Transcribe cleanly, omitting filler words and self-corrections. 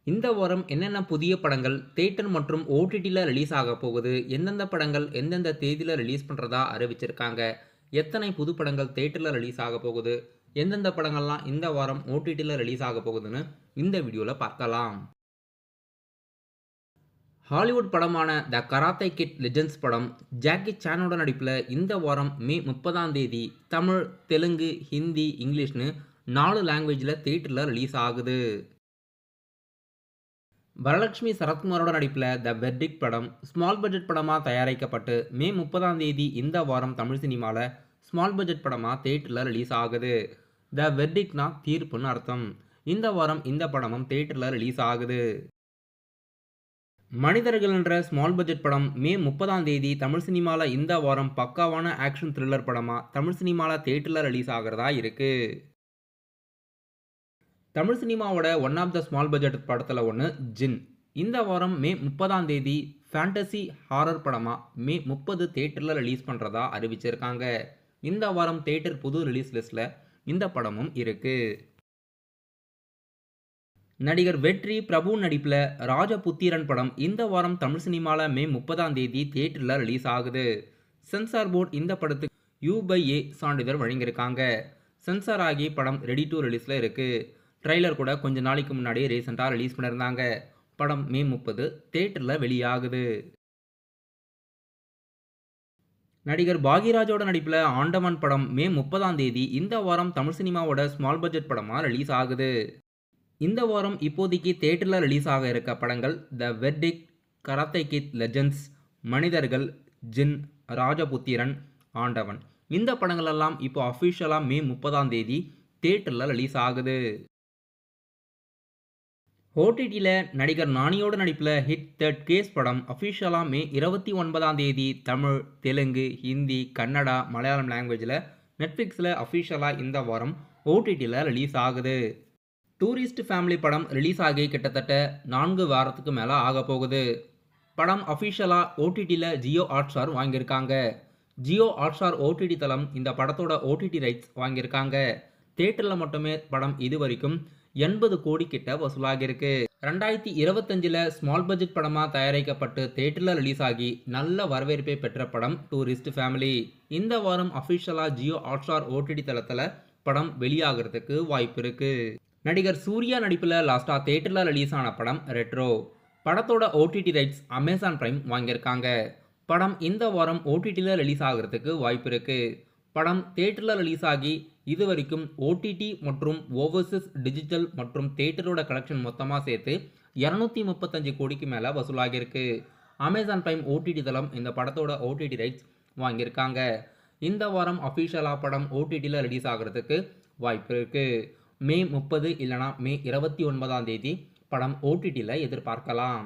இந்த வாரம் என்னென்ன புதிய படங்கள் தியேட்டர் மற்றும் ஓடிடில ரிலீஸ் ஆக போகுது? எந்தெந்த படங்கள் எந்தெந்த தேதியில ரிலீஸ் பண்றதா அறிவிச்சிருக்காங்க? எத்தனை புது படங்கள் தியேட்டர்ல ரிலீஸ் ஆக போகுது? எந்தெந்த படங்கள்லாம் இந்த வாரம் ஓடிடில ரிலீஸ் ஆக போகுதுன்னு இந்த வீடியோல பார்க்கலாம். ஹாலிவுட் படமான த கராத்தே கிட் லெஜெண்ட்ஸ் படம் ஜாக்கி சானோட நடிப்பில் இந்த வாரம் மே 30ஆம் தேதி தமிழ், தெலுங்கு, ஹிந்தி, இங்கிலீஷ்னு 4 லாங்குவேஜில் தியேட்டரில் ரிலீஸ் ஆகுது. வரலட்சுமி சரத்குமாரோட நடிப்பில் த வெர்டிக்ட் படம் ஸ்மால் பட்ஜெட் படமாக தயாரிக்கப்பட்டு மே 30ஆம் தேதி இந்த வாரம் தமிழ் சினிமாவில் ஸ்மால் பட்ஜெட் படமாக தியேட்டரில் ரிலீஸ் ஆகுது. த வெர்டிக்ட்னா தீர்ப்புன்னு அர்த்தம். இந்த வாரம் இந்த படமும் தியேட்டரில் ரிலீஸ் ஆகுது. மனிதர்கள் என்ற ஸ்மால் பட்ஜெட் படம் மே 30ஆம் தேதி தமிழ் சினிமாவில் இந்த வாரம் பக்காவான ஆக்ஷன் த்ரில்லர் படமாக தமிழ் சினிமாவில் தியேட்டரில் ரிலீஸ் ஆகிறதா இருக்குது. தமிழ் சினிமாவோட one of the small budget படத்தில் ஒன்று ஜின். இந்த வாரம் மே 30ஆம் தேதி ஃபேண்டசி ஹாரர் படமாக மே 30 தியேட்டரில் ரிலீஸ் பண்ணுறதா அறிவிச்சிருக்காங்க. இந்த வாரம் தியேட்டர் புது ரிலீஸ் லிஸ்ட்டில் இந்த படமும் இருக்குது. நடிகர் வெற்றி பிரபு நடிப்பில் ராஜபுத்திரன் படம் இந்த வாரம் தமிழ் சினிமாவில் மே 30ஆம் தேதி தியேட்டரில் ரிலீஸ் ஆகுது. சென்சார் போர்டு இந்த படத்துக்கு U/A சான்றிதழ் வழங்கியிருக்காங்க. சென்சார் ஆகி படம் ரெடி டு ரிலீஸில் இருக்குது. ட்ரெய்லர் கூட கொஞ்ச நாளைக்கு முன்னாடி ரீசெண்டாக ரிலீஸ் பண்ணியிருந்தாங்க. படம் மே 30 தியேட்டரில் வெளியாகுது. நடிகர் பாக்யராஜோட நடிப்பில் ஆண்டவன் படம் மே 30ஆம் தேதி இந்த வாரம் தமிழ் சினிமாவோட ஸ்மால் பட்ஜெட் படமாக ரிலீஸ் ஆகுது. இந்த வாரம் இப்போதைக்கு தியேட்டரில் ரிலீஸ் ஆக இருக்க படங்கள் த வெர்டிக்ட், கராத்தே கிட் லெஜெண்ட்ஸ், மனிதர்கள், ஜின், ராஜபுத்திரன், ஆண்டவன். இந்த படங்கள் எல்லாம் இப்போ அஃபிஷியலாக மே 30ஆம் தேதி தியேட்டரில் ரிலீஸ் ஆகுது. ஓடிடியில் நடிகர் நானியோட நடிப்பில் ஹிட் தட் கேஸ் படம் அஃபிஷியலாக மே 29ஆம் தேதி தமிழ், தெலுங்கு, ஹிந்தி, கன்னடா, மலையாளம் லாங்குவேஜில் நெட்ஃப்ளிக்ஸில் அஃபிஷியலாக இந்த வாரம் ஓடிடியில் ரிலீஸ் ஆகுது. டூரிஸ்ட் ஃபேமிலி படம் ரிலீஸ் ஆகி கிட்டத்தட்ட 4 வாரத்துக்கு மேலே ஆக போகுது. படம் அஃபிஷியலாக ஓடிடியில் ஜியோ ஹாட்ஸ்டார் வாங்கியிருக்காங்க. ஜியோ ஹாட்ஸ்டார் ஓடிடி தளம் இந்த படத்தோட ஓடிடி ரைட்ஸ் வாங்கியிருக்காங்க. தியேட்டரில் மட்டுமே படம் இது வரைக்கும் 80 கோடி கிட்ட வசூலாகியிருக்கு. 2025 ஸ்மால் பட்ஜெட் படமாக தயாரிக்கப்பட்டு தியேட்டரில் ரிலீஸ் ஆகி நல்ல வரவேற்பை பெற்ற படம் டூரிஸ்ட் ஃபேமிலி. இந்த வாரம் அஃபிஷியலாக ஜியோ ஹாட்ஸ்டார் ஓடிடி தளத்தில் படம் வெளியாகிறதுக்கு வாய்ப்பு இருக்குது. நடிகர் சூர்யா நடிப்பில் லாஸ்ட்டாக தியேட்டரில் ரிலீஸ் ஆன படம் ரெட்ரோ. படத்தோட ஓடிடி ரைட்ஸ் அமேசான் பிரைம் வாங்கியிருக்காங்க. படம் இந்த வாரம் ஓடிடியில் ரிலீஸ் ஆகிறதுக்கு வாய்ப்பு இருக்குது. படம் தியேட்டரில் ரிலீஸ் ஆகி இது வரைக்கும் ஓடிடி மற்றும் ஓவர்சீஸ் டிஜிட்டல் மற்றும் தியேட்டரோட கலெக்ஷன் மொத்தமாக சேர்த்து 235 கோடிக்கு மேலே வசூலாகியிருக்கு. அமேசான் பிரைம் ஓடிடி தளம் இந்த படத்தோட ஓடிடி ரைட்ஸ் வாங்கியிருக்காங்க. இந்த வாரம் அஃபிஷியலாக படம் ஓடிடியில் ரிலீஸ் ஆகிறதுக்கு வாய்ப்பு இருக்குது. மே 30 இல்லைனா மே 29ஆம் தேதி படம் ஓடிடியில் எதிர்பார்க்கலாம்.